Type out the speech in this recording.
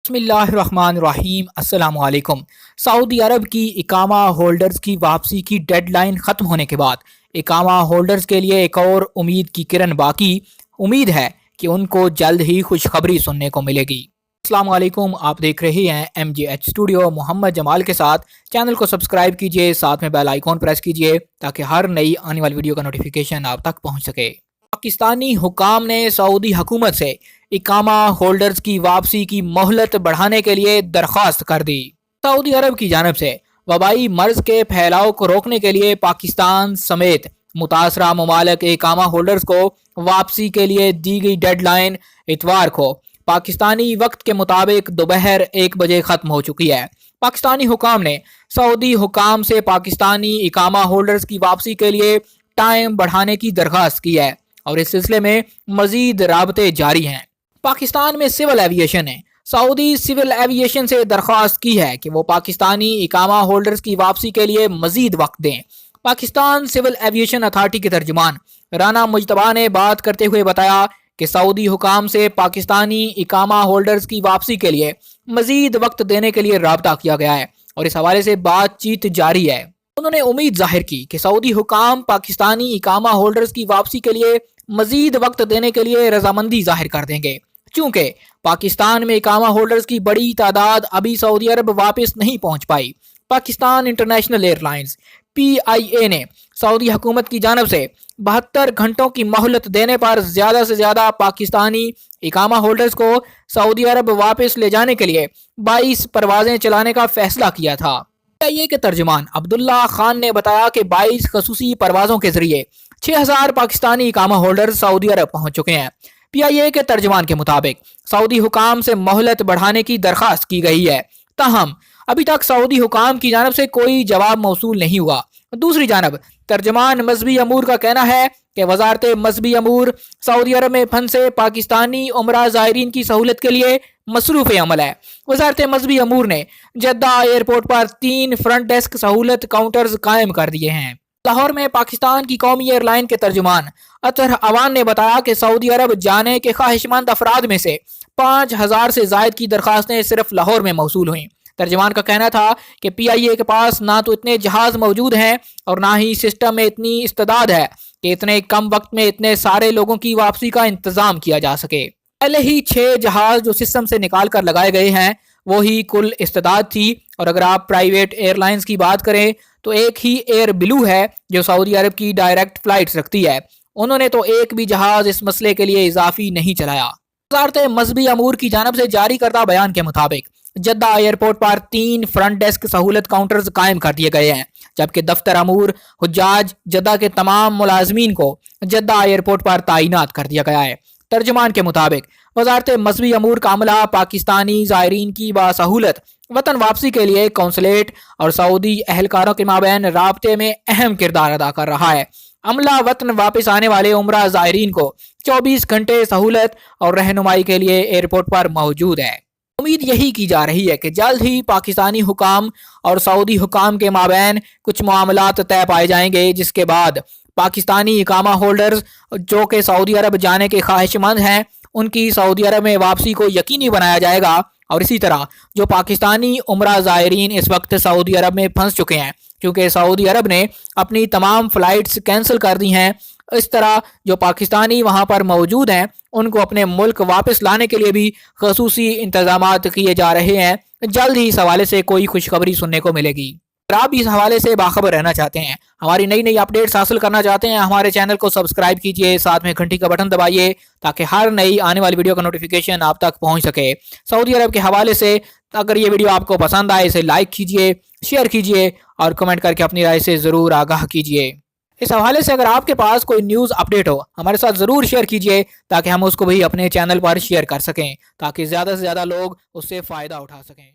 बिस्मिल्लाहिर्रहमानिर्रहीम। अस्सलाम वालेकुम। सऊदी अरब की इकामा होल्डर्स की वापसी की डेडलाइन ख़त्म होने के बाद इकामा होल्डर्स के लिए एक और उम्मीद की किरण बाकी। उम्मीद है कि उनको जल्द ही खुशखबरी सुनने को मिलेगी। अस्सलाम वालेकुम, आप देख रहे हैं MGH स्टूडियो। मोहम्मद जमाल के साथ चैनल को सब्सक्राइब कीजिए, साथ में बेल आइकॉन प्रेस कीजिए ताकि हर नई आने वाली वीडियो का नोटिफिकेशन आप तक पहुँच सके। पाकिस्तानी हुकाम ने सऊदी हुकूमत से इकामा होल्डर्स की वापसी की मोहलत बढ़ाने के लिए दरख्वास्त कर दी। सऊदी अरब की जानिब से वबाई मर्ज के फैलाव को रोकने के लिए पाकिस्तान समेत मुतासरा ममालिक इकामा होल्डर्स को वापसी के लिए दी गई डेडलाइन इतवार को पाकिस्तानी वक्त के मुताबिक दोपहर 1 बजे ख़त्म हो चुकी है। पाकिस्तानी हुकाम ने सऊदी हुकाम से पाकिस्तानी इकामा होल्डर्स की वापसी के लिए टाइम बढ़ाने की दरख्वास्त की है और इस सिलसिले में मजीद राबते जारी हैं। पाकिस्तान में सिविल एविएशन ने सऊदी सिविल एविएशन से दरख्वास्त की है कि वो पाकिस्तानी इकामा होल्डर्स की वापसी के लिए मजीद वक्त दें। पाकिस्तान सिविल एविएशन अथॉरिटी के तर्जुमान राना मुजतबा ने बात करते हुए बताया कि सऊदी हुकाम से पाकिस्तानी इकामा होल्डर्स की वापसी के लिए मजीद वक्त देने के लिए राब्ता किया गया है और इस हवाले से बातचीत जारी है। उन्होंने उम्मीद जाहिर की कि सऊदी हुकाम पाकिस्तानी इकामा होल्डर्स की वापसी के लिए मजीद वक्त देने के लिए रजामंदी जाहिर कर देंगे। चूंकि पाकिस्तान में इकामा होल्डर्स की बड़ी तादाद अभी सऊदी अरब वापस नहीं पहुंच पाई, पाकिस्तान इंटरनेशनल एयरलाइंस PIA ने सऊदी हुकूमत की जानब से 72 घंटों की मोहलत देने पर ज्यादा से ज्यादा पाकिस्तानी इकामा होल्डर्स को सऊदी अरब वापस ले जाने के लिए 22 परवाजें चलाने का फैसला किया था। PIA के तर्जुमान अब्दुल्ला खान ने बताया कि 22 खसूसी परवाजों के जरिए 6000 पाकिस्तानी इकामा होल्डर्स सऊदी अरब पहुंच चुके हैं। PIA के तर्जुमान के मुताबिक सऊदी हुकाम से मोहलत बढ़ाने की दरख्वास्त की गई है, ताहम अभी तक सऊदी हुकाम की जानब से कोई जवाब मौसूल नहीं हुआ। दूसरी जानब तर्जमान मजहबी अमूर का कहना है कि वजारत मजहबी अमूर सऊदी अरब में फंसे पाकिस्तानी उमरा ज़ायरीन की सहूलत के लिए मसरूफ़ अमल है। वजारत मजहबी अमूर ने जद्दा एयरपोर्ट पर 3 फ्रंट डेस्क सहूलत काउंटर्स कायम कर दिए हैं। लाहौर में पाकिस्तान की कौमी एयरलाइन के तर्जुमान अतर अवान ने बताया कि सऊदी अरब जाने के ख्वाहिशमंद अफराद में से 5000 से जायद की दरखास्तें सिर्फ लाहौर में मौसूल हुई। तर्जुमान का कहना था कि PIA के पास ना तो इतने जहाज मौजूद हैं और ना ही सिस्टम में इतनी इस्तेदाद है कि इतने कम वक्त में इतने सारे लोगों की वापसी का इंतजाम किया जा सके। पहले ही 6 जहाज जो सिस्टम से निकाल कर लगाए गए हैं वो ही कुल इस्तेदाद थी। और अगर आप प्राइवेट एयरलाइंस की बात करें तो एक ही एयर ब्लू है जो सऊदी अरब की डायरेक्ट फ्लाइट्स रखती है। उन्होंने तो एक भी जहाज इस मसले के लिए इजाफी नहीं चलाया। वजारत मजहबी अमूर की जानब से जारी करदा बयान के मुताबिक जद्दा एयरपोर्ट पर 3 फ्रंट डेस्क सहूलत काउंटर्स कायम कर दिए गए हैं, जबकि दफ्तर अमूर हुज्जाज जद्दा के तमाम मुलाजमीन को जद्दा एयरपोर्ट पर तैनात कर दिया गया है। तर्जुमान के मुताबिक वजारत मजहबी अमूर का अमला पाकिस्तानी ज़ायरीन की बासहूलत वतन वापसी के लिए कौंसलेट और सऊदी एहलकारों के माबैन राब्ते में अहम किरदार अदा कर रहा है। अमला वतन वापस आने वाले उमरा ज़ायरीन को 24 घंटे सहूलत और रहनुमाई के लिए एयरपोर्ट पर मौजूद है। उम्मीद यही की जा रही है कि जल्द ही पाकिस्तानी हुकाम और सऊदी हुकाम के माबैन कुछ मामलात तय पाए जाएंगे, जिसके बाद पाकिस्तानी इकामा होल्डर्स जो कि सऊदी अरब जाने के ख्वाहिशमंद हैं उनकी सऊदी अरब में वापसी को यकीनी बनाया जाएगा। और इसी तरह जो पाकिस्तानी उमरा ज़ायरीन इस वक्त सऊदी अरब में फंस चुके हैं, क्योंकि सऊदी अरब ने अपनी तमाम फ़्लाइट्स कैंसिल कर दी हैं, इस तरह जो पाकिस्तानी वहां पर मौजूद हैं उनको अपने मुल्क वापस लाने के लिए भी खसूसी इंतजामात किए जा रहे हैं। जल्द ही इस हवाले से कोई खुशखबरी सुनने को मिलेगी। अगर आप इस हवाले से बाखबर रहना चाहते हैं, हमारी नई नई अपडेट्स हासिल करना चाहते हैं, हमारे चैनल को सब्सक्राइब कीजिए, साथ में घंटी का बटन दबाइए ताकि हर नई आने वाली वीडियो का नोटिफिकेशन आप तक पहुंच सके। सऊदी अरब के हवाले से अगर ये वीडियो आपको पसंद आए इसे लाइक कीजिए, शेयर कीजिए और कमेंट करके अपनी राय से ज़रूर आगाह कीजिए। इस हवाले से अगर आपके पास कोई न्यूज़ अपडेट हो हमारे साथ ज़रूर शेयर कीजिए ताकि हम उसको भी अपने चैनल पर शेयर कर सकें, ताकि ज़्यादा से ज़्यादा लोग उससे फ़ायदा उठा सकें।